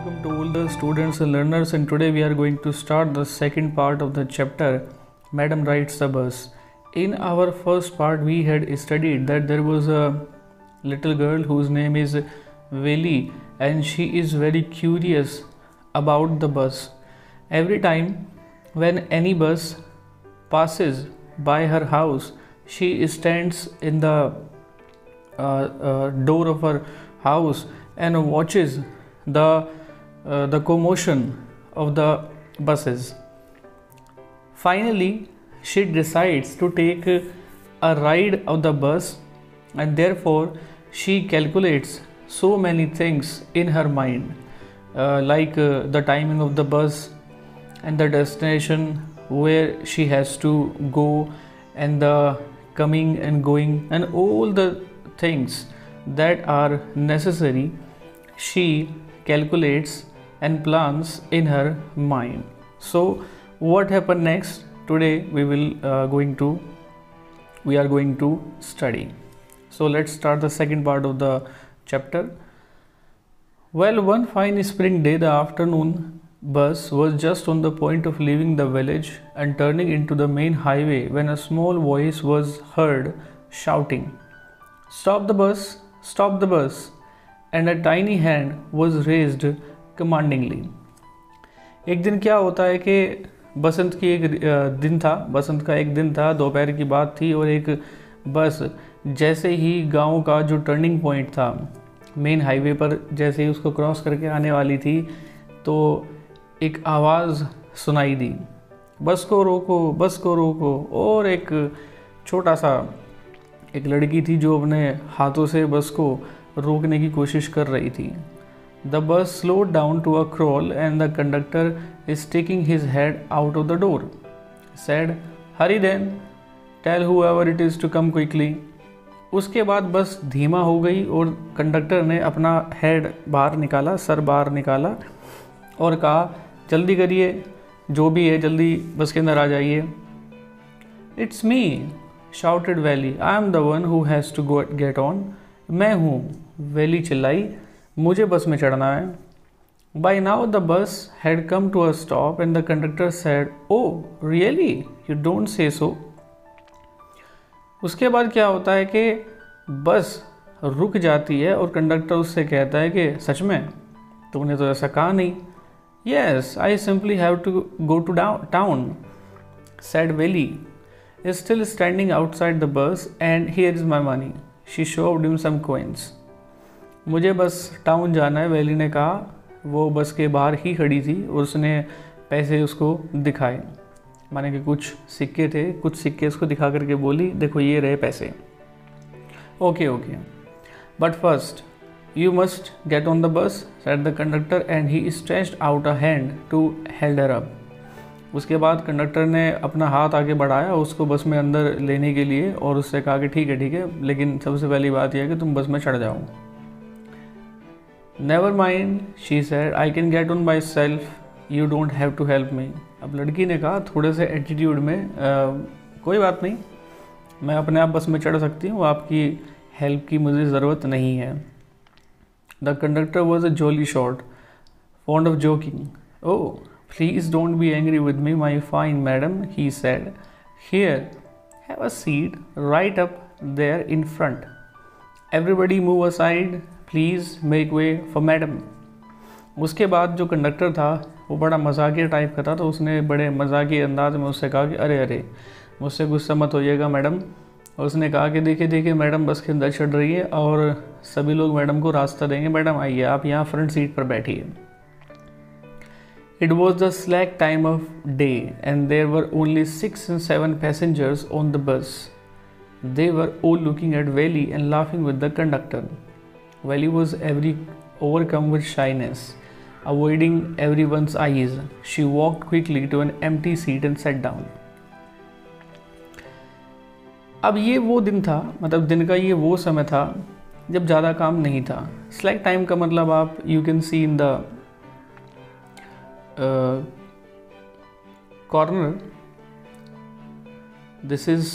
Welcome to all the students and learners, and today we are going to start the second part of the chapter Madam Rides the Bus. In our first part we had studied that there was a little girl whose name is Veli, and she is very curious about the bus. Every time when any bus passes by her house, she stands in the door of her house and watches the commotion of the buses. Finally, she decides to take a ride of the bus, and therefore she calculates so many things in her mind, like the timing of the bus and the destination where she has to go, and the coming and going, and all the things that are necessary. She calculates and plans in her mind. So what happened next? Today we are going to study. So let's start the second part of the chapter. Well, one fine spring day, the afternoon bus was just on the point of leaving the village and turning into the main highway when a small voice was heard shouting, "Stop the bus! Stop the bus!" and a tiny hand was raised commandingly. एक दिन क्या होता है कि बसंत का एक दिन था, दोपहर की बात थी, और एक बस जैसे ही गांव का जो टर्निंग पॉइंट था मेन हाईवे पर, जैसे ही उसको क्रॉस करके आने वाली थी, तो एक आवाज़ सुनाई दी, बस को रोको, बस को रोको। और एक लड़की थी जो अपने हाथों से बस को रोकने की कोशिश कर रही थी। The bus slowed down to a crawl and the conductor is sticking his head out of the door said, "Hurry then, tell whoever it is to come quickly." उसके बाद बस धीमा हो गई और कंडक्टर ने अपना हेड बाहर निकाला, सर बाहर निकाला और कहा, जल्दी करिए, जो भी है जल्दी बस के अंदर आ जाइए। "It's me," shouted Valley. "I am the one who has to get on." मैं हूँ, वैली चिल्लाई, मुझे बस में चढ़ना है। By now the bus had come to a stop and the conductor said, "Oh, really? You don't say so." उसके बाद क्या होता है कि बस रुक जाती है और कंडक्टर उससे कहता है कि सच में तुमने तो ऐसा कहा नहीं। "Yes, I simply have to go to town," said Valley, is still standing outside the bus, "and here is my money." She showed him some coins. मुझे बस टाउन जाना है, वैली ने कहा। वो बस के बाहर ही खड़ी थी और उसने पैसे उसको दिखाए, माने कि कुछ सिक्के थे, कुछ सिक्के उसको दिखा करके बोली, देखो ये रहे पैसे। Okay, but first you must get on the bus, said the conductor and he stretched out a hand to held her up. उसके बाद कंडक्टर ने अपना हाथ आगे बढ़ाया उसको बस में अंदर लेने के लिए और उससे कहा कि ठीक है, लेकिन सबसे पहली बात यह है कि तुम बस में चढ़ जाओ। "Never mind," she said, "I can get on myself, you don't have to help me." अब लड़की ने कहा थोड़े से एटीट्यूड में, कोई बात नहीं, मैं अपने आप बस में चढ़ सकती हूँ, आपकी हेल्प की मुझे ज़रूरत नहीं है। The conductor was a jolly shot, fond of joking. "Oh, please don't be angry with me, my fine madam," he said. "Here, have a seat right up there in front. Everybody move aside, please make way for madam." उसके बाद जो conductor था वो बड़ा मजाकिया type का था, तो उसने बड़े मजाकिया अंदाज में उससे कहा कि अरे मुझसे गुस्सा मत होइएगा मैडम। और उसने कहा कि देखिए मैडम बस के अंदर चढ़ रही है और सभी लोग मैडम को रास्ता देंगे, मैडम आइए, आप यहाँ फ्रंट सीट पर बैठिए। It was the slack time of day and there were only 6 and 7 passengers on the bus. They were all looking at Valley and laughing with the conductor. Valley was overcome with shyness, avoiding everyone's eyes. She walked quickly to an empty seat and sat down. अब ये वो दिन था, मतलब दिन का ये वो समय था जब ज़्यादा काम नहीं था। Slack time का मतलब आप you can see in the corner, this is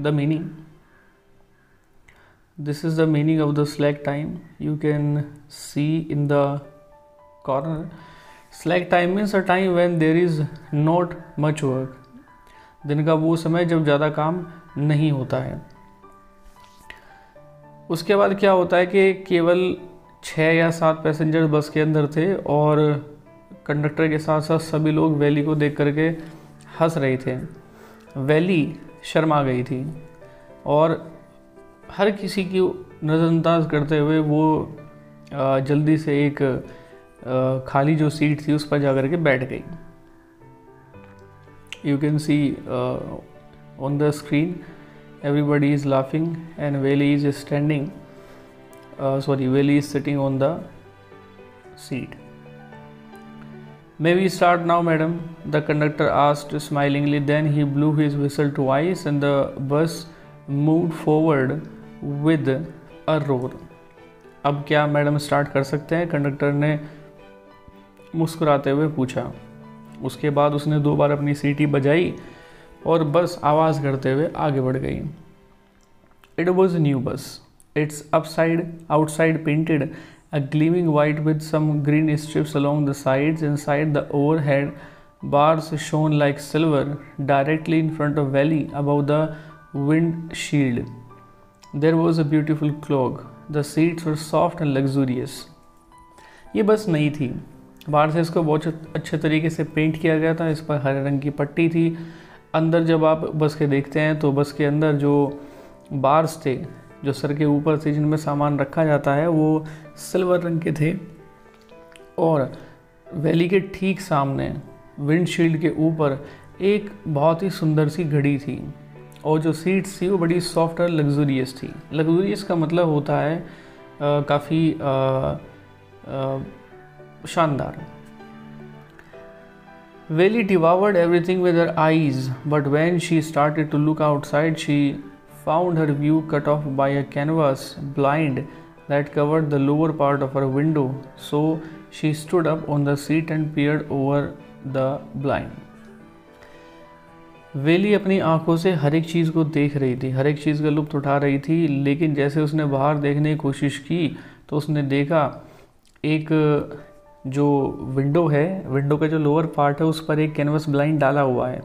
the meaning. This is the meaning of the slack time. You can see in the corner. Slack time means a time when there is not much work. दिन का वो समय जब ज़्यादा काम नहीं होता है। उसके बाद क्या होता है कि केवल 6 या 7 पैसेंजर बस के अंदर थे और कंडक्टर के साथ साथ सभी लोग वैली को देख करके हंस रहे थे। वैली शर्मा गई थी और हर किसी की नज़रअंदाज करते हुए वो जल्दी से एक खाली जो सीट थी उस पर जा कर के बैठ गई। You can see on the screen everybody is laughing and Veli is standing Veli is sitting on the seat. May we start now, madam? The conductor asked smilingly. Then he blew his whistle twice and the bus moved forward with a roar. अब क्या madam start कर सकते हैं? Conductor ने मुस्कुराते हुए पूछा। उसके बाद उसने 2 बार अपनी सीटी बजाई और बस आवाज़ करते हुए आगे बढ़ गई। It was a new bus. Its outside painted a gleaming white with some green strips along the sides. Inside, the overhead bars shone like silver directly in front of Valley above the windshield. There was a beautiful clock. The seats were soft and luxurious. ये बस नई थी। बाहर से इसको बहुत अच्छे तरीके से पेंट किया गया था। इस पर हरे रंग की पट्टी थी। अंदर जब आप बस के देखते हैं तो बस के अंदर जो बार्स थे, जो सर के ऊपर थे, जिनमें सामान रखा जाता है, वो सिल्वर रंग के थे। और वैली के ठीक सामने विंडशील्ड के ऊपर एक बहुत ही सुंदर सी घड़ी थी और जो सीट्स थी वो बड़ी सॉफ्ट और लग्जूरियस थी। लग्जूरियस का मतलब होता है काफ़ी शानदार। Veli devoured everything with her eyes, but when she started to look outside, she found her view cut off by a canvas blind that covered the lower part of her window. So she stood up on the seat and peered over the blind. वेली अपनी आंखों से हर एक चीज़ को देख रही थी, हर एक चीज़ का लुत्फ़ उठा रही थी, लेकिन जैसे उसने बाहर देखने की कोशिश की तो उसने देखा एक जो विंडो है, विंडो का जो लोअर पार्ट है उस पर एक कैनवस ब्लाइंड डाला हुआ है,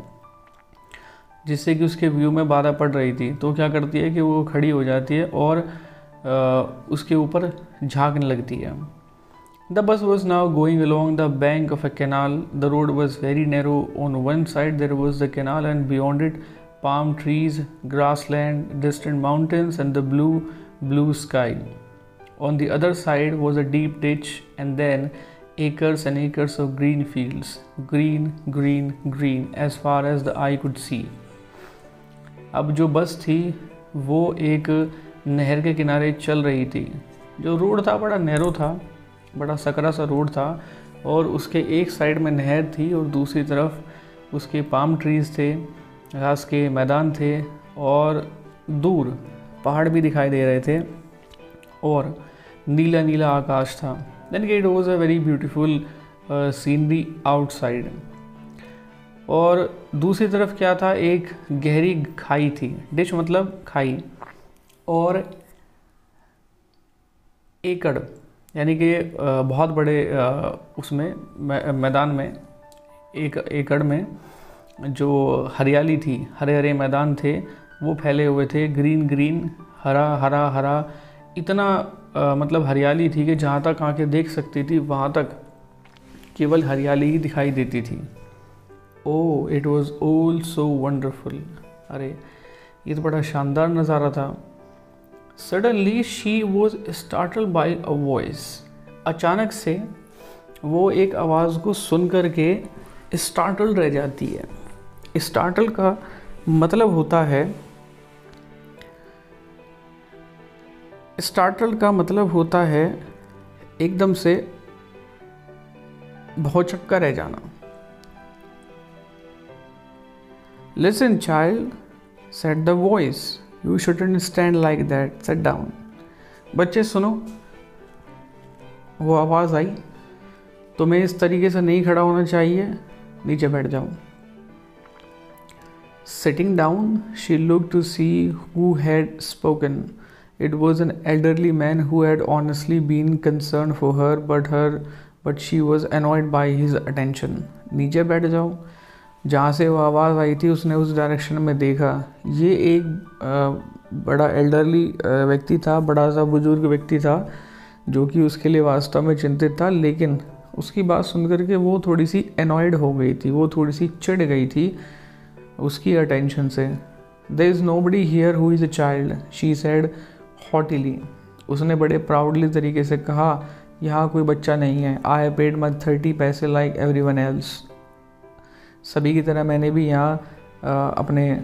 जिससे कि उसके व्यू में बाधा पड़ रही थी। तो क्या करती है कि वो खड़ी हो जाती है और उसके ऊपर झांकने लगती है। The bus was now going along the bank of a canal. The road was very narrow. On one side there was the canal and beyond it palm trees, grassland, distant mountains and the blue sky. On the other side was a deep ditch and then acres and acres of green fields, green, green, green as far as the eye could see. अब जो बस थी वो एक नहर के किनारे चल रही थी। जो रोड था बड़ा नैरो था, बड़ा सकरा सा रोड था और उसके एक साइड में नहर थी और दूसरी तरफ उसके पाम ट्रीज थे, घास के मैदान थे और दूर पहाड़ भी दिखाई दे रहे थे और नीला नीला आकाश था। Then it was a very beautiful scenery outside. और दूसरी तरफ क्या था, एक गहरी खाई थी। डिच मतलब खाई और एकड़ यानी कि बहुत बड़े उसमें मैदान में, एक एकड़ में जो हरियाली थी, हरे हरे मैदान थे वो फैले हुए थे, ग्रीन ग्रीन, हरा हरा हरा, इतना मतलब हरियाली थी कि जहाँ तक आंखें देख सकती थी वहाँ तक केवल हरियाली ही दिखाई देती थी। Oh it was all so wonderful. अरे ये तो बड़ा शानदार नज़ारा था। Suddenly she was startled by a voice. अचानक से वो एक आवाज़ को सुन कर के स्टार्टल रह जाती है। स्टार्टल का मतलब होता है, स्टार्टल का मतलब होता है एकदम से भौचक्का रह जाना। Listen child said the voice, you shouldn't stand like that, set down. बच्चे सुनो, वो आवाज़ आई, तुम्हें इस तरीके से नहीं खड़ा होना चाहिए, नीचे बैठ जाओ। Sitting down, she looked to see who had spoken. It was an elderly man who had honestly been concerned for her, but she was annoyed by his attention. नीचे बैठ जाओ। जहाँ से वो आवाज़ आई थी उसने उस डायरेक्शन में देखा। ये एक बड़ा एल्डरली व्यक्ति था, बड़ा सा बुजुर्ग व्यक्ति था जो कि उसके लिए वास्तव में चिंतित था, लेकिन उसकी बात सुन करके वो थोड़ी सी एनॉयड हो गई थी, वो थोड़ी सी चिढ़ गई थी उसकी अटेंशन से। There is nobody here who is a child, she said hotly. उसने बड़े प्राउडली तरीके से कहा, यहाँ कोई बच्चा नहीं है। आई हैव पेड माई 30 पैसे लाइक एवरीवन एल्स। सभी की तरह मैंने भी यहाँ अपने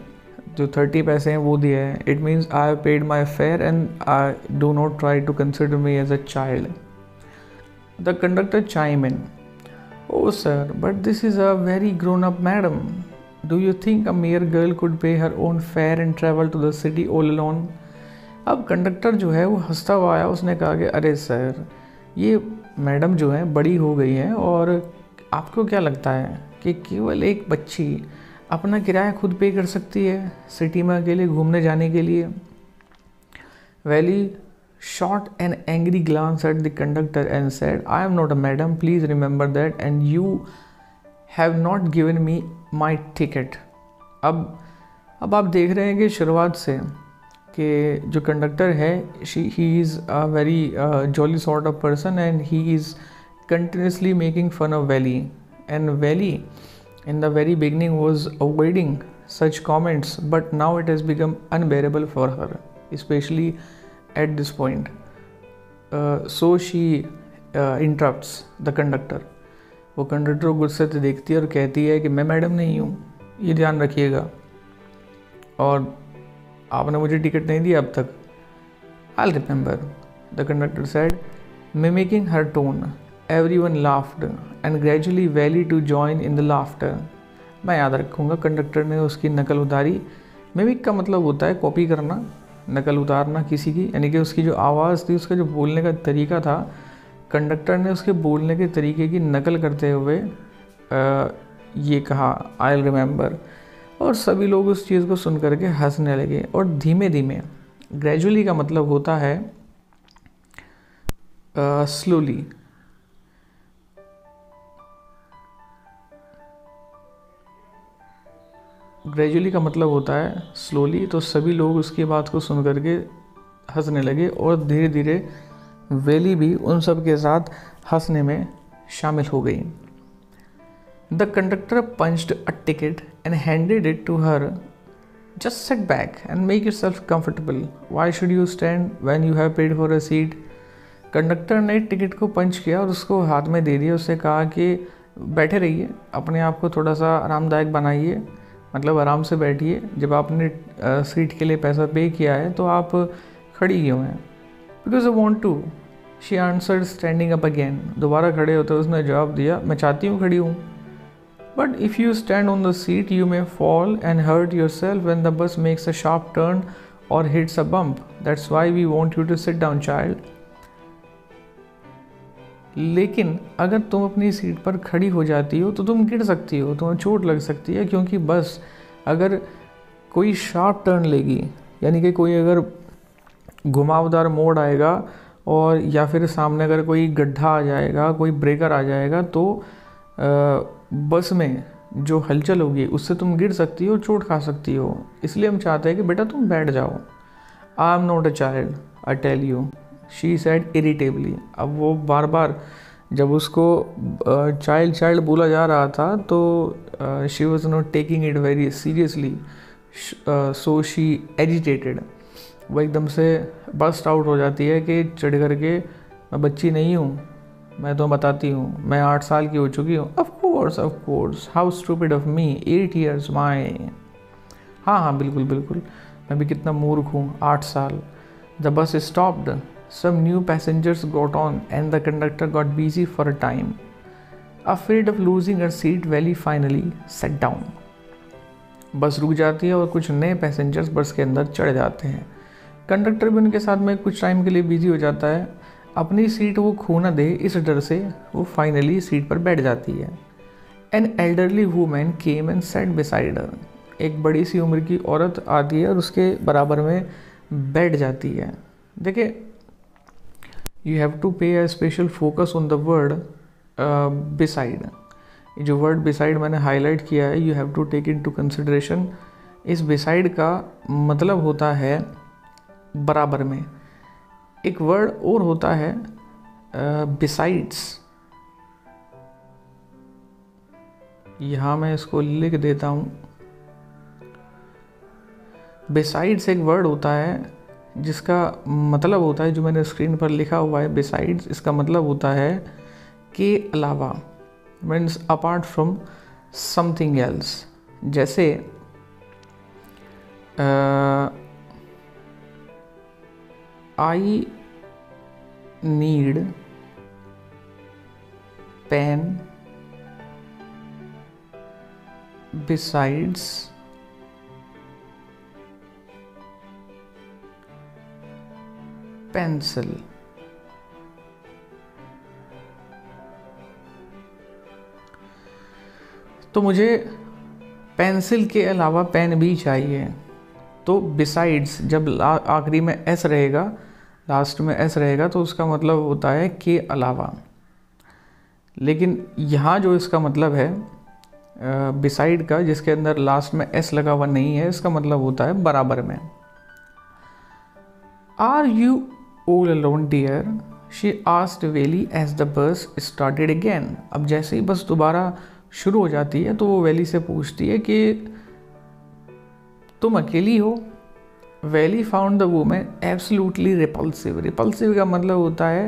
जो 30 पैसे हैं वो दिए हैं। It means I have paid my fare and I do not try to consider me as a child. The conductor chime in, oh sir, but this is a very grown up madam. Do you think a mere girl could pay her own fare and travel to the city all alone? अब conductor जो है वो हंसता हुआ आया। उसने कहा कि अरे सर, ये मैडम जो है बड़ी हो गई हैं और आपको क्या लगता है कि केवल एक बच्ची अपना किराया खुद पे कर सकती है सिटी में अकेले घूमने जाने के लिए? Valley shot an angry glance at the conductor and said, I am not a madam, please remember that, and you have not given me my ticket. अब आप देख रहे हैं कि शुरुआत से कि जो कंडक्टर है he is a very jolly sort of person and he is continuously making fun of Valley, and Valley in the very beginning was avoiding such comments, but now it has become unbearable for her, especially at this point. So she interrupts the conductor. वो conductor को गुस्से से देखती है और कहती है कि मैं मैडम नहीं हूँ, ये ध्यान रखिएगा, और आपने मुझे टिकट नहीं दिया अब तक। I'll remember, the conductor said, mimicking her tone. Everyone laughed and gradually Valley to join in the laughter. मैं याद रखूँगा, कंडक्टर ने उसकी नकल उतारी। मिमिक का मतलब होता है कॉपी करना, नकल उतारना किसी की, यानी कि उसकी जो आवाज़ थी, उसका जो बोलने का तरीका था, कंडक्टर ने उसके बोलने के तरीके की नकल करते हुए ये कहा, आई विल रिमेंबर, और सभी लोग उस चीज़ को सुन करके हंसने लगे। और धीमे धीमे, ग्रेजुअली का मतलब होता है स्लोली, ग्रेजुअली का मतलब होता है स्लोली। तो सभी लोग उसकी बात को सुन करके हंसने लगे और धीरे धीरे वैली भी उन सब के साथ हंसने में शामिल हो गई। The conductor punched a ticket and handed it to her. Just sit back and make yourself comfortable, why should you stand when you have paid for a seat. Conductor ने टिकट को पंच किया और उसको हाथ में दे दिया। उससे कहा कि बैठे रहिए, अपने आप को थोड़ा सा आरामदायक बनाइए, मतलब आराम से बैठिए। जब आपने सीट के लिए पैसा पे किया है तो आप खड़ी क्यों हैं? Because I want to, she answered standing up again. दोबारा खड़े होते उसने जवाब दिया, मैं चाहती हूँ खड़ी हूँ। But if you stand on the seat you may fall and hurt yourself when the bus makes a sharp turn और hits a bump, that's why we want you to sit down child. लेकिन अगर तुम अपनी seat पर खड़ी हो जाती हो तो तुम गिर सकती हो, तुम्हें चोट लग सकती है, क्योंकि बस अगर कोई शार्प टर्न लेगी, यानी कि कोई अगर घुमावदार मोड़ आएगा और या फिर सामने अगर कोई गड्ढा आ जाएगा, कोई ब्रेकर आ जाएगा, तो बस में जो हलचल होगी उससे तुम गिर सकती हो, चोट खा सकती हो। इसलिए हम चाहते हैं कि बेटा तुम बैठ जाओ। I am not a child, I tell you, she said irritably. अब वो बार बार जब उसको चाइल्ड चाइल्ड बोला जा रहा था तो she was not taking it very seriously, so she agitated. वो एकदम से बस्ट आउट हो जाती है कि चढ़ करके, मैं बच्ची नहीं हूँ, मैं तो बताती हूँ, मैं 8 साल की हो चुकी हूँ। Of course, how stupid of me, 8 years माई। हाँ बिल्कुल बिल्कुल, मैं भी कितना मूर्ख हूँ, 8 साल। The bus stopped, some new passengers got on and the conductor got busy for a time. Afraid of losing her seat, Valley finally sat down. बस रुक जाती है और कुछ नए पैसेंजर्स बस के अंदर चढ़ जाते हैं। कंडक्टर भी उनके साथ में कुछ टाइम के लिए बिजी हो जाता है। अपनी सीट वो खो ना दे इस डर से वो फाइनली सीट पर बैठ जाती है। An elderly women came and set beside her. एक बड़ी सी उम्र की औरत आती है और उसके बराबर में बैठ जाती है। देखिए, you have to pay a special focus on the word beside. जो वर्ड बिसाइड मैंने हाईलाइट किया है, you have to take into consideration. इस बिसाइड का मतलब होता है बराबर में। एक वर्ड और होता है बिसाइड्स। यहाँ मैं इसको लिख देता हूँ। बिसाइड्स एक वर्ड होता है जिसका मतलब होता है, जो मैंने स्क्रीन पर लिखा हुआ है बिसाइड्स, इसका मतलब होता है के अलावा, means apart from something else. जैसे I need pen besides pencil. तो मुझे पेंसिल के अलावा पेन भी चाहिए। तो बिसाइड्स जब आखिरी में एस रहेगा, लास्ट में एस रहेगा, तो उसका मतलब होता है के अलावा। लेकिन यहाँ जो इसका मतलब है बिसाइड का, जिसके अंदर लास्ट में एस लगा हुआ नहीं है, इसका मतलब होता है बराबर में। Are you all alone dear, she asked Valli as the bus started again. अब जैसे ही बस दोबारा शुरू हो जाती है तो वो वेली से पूछती है कि तुम अकेली हो। Valli found the women absolutely repulsive. Repulsive का मतलब होता है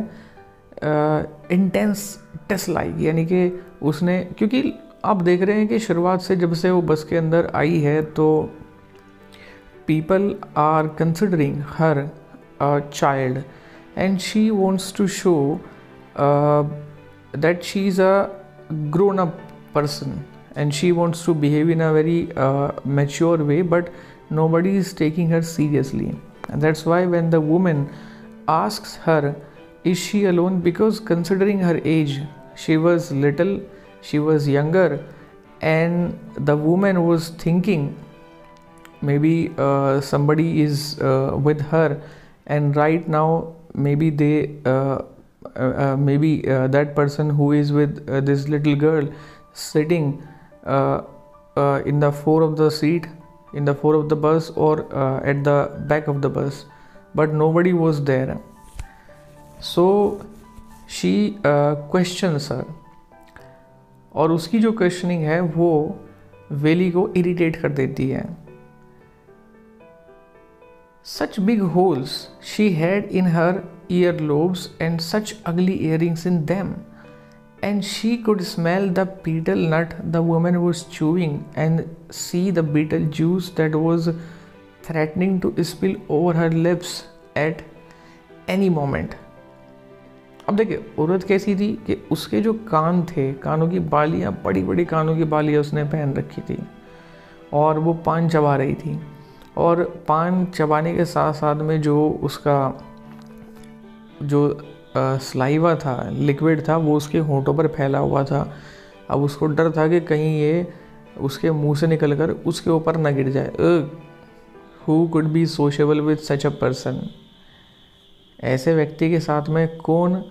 इंटेंस डिसलाइक, यानी कि उसने, क्योंकि आप देख रहे हैं कि शुरुआत से जब से वो बस के अंदर आई है तो people are considering her a child, and she wants to show that she is a grown up person and she wants to behave in a very mature way, but nobody is taking her seriously. And that's why when the woman asks her is she alone, because considering her age, she was little, she was younger, and the woman was thinking maybe somebody is with her, and right now maybe they maybe that person who is with this little girl sitting in the floor of the seat, in the floor of the bus, or at the back of the bus, but nobody was there. So she questions her, और उसकी जो questioning है वो वेली को irritate कर देती है। Such big holes she had in her earlobes and such ugly earrings in them, and she could smell the betel nut the woman was chewing and see the betel juice that was threatening to spill over her lips at any moment. अब देखिए औरत कैसी थी कि उसके जो कान थे, कानों की बालियाँ, बड़ी बड़ी कानों की बालियाँ उसने पहन रखी थी, और वो पान चबा रही थी, और पान चबाने के साथ साथ में जो उसका जो सलाइवा था, लिक्विड था, वो उसके होंठों पर फैला हुआ था। अब उसको डर था कि कहीं ये उसके मुंह से निकल कर उसके ऊपर न गिर जाए। Who could be sociable with such a person, ऐसे व्यक्ति के साथ में कौन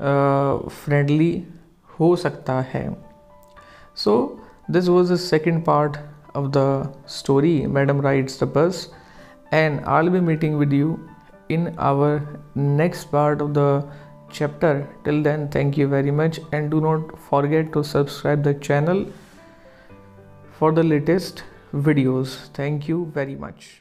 फ्रेंडली हो सकता है। So this was the second part of the story, Madam Rides the Bus, and I'll be meeting with you in our next part of the chapter. Till then, thank you very much, and do not forget to subscribe the channel for the latest videos. Thank you very much.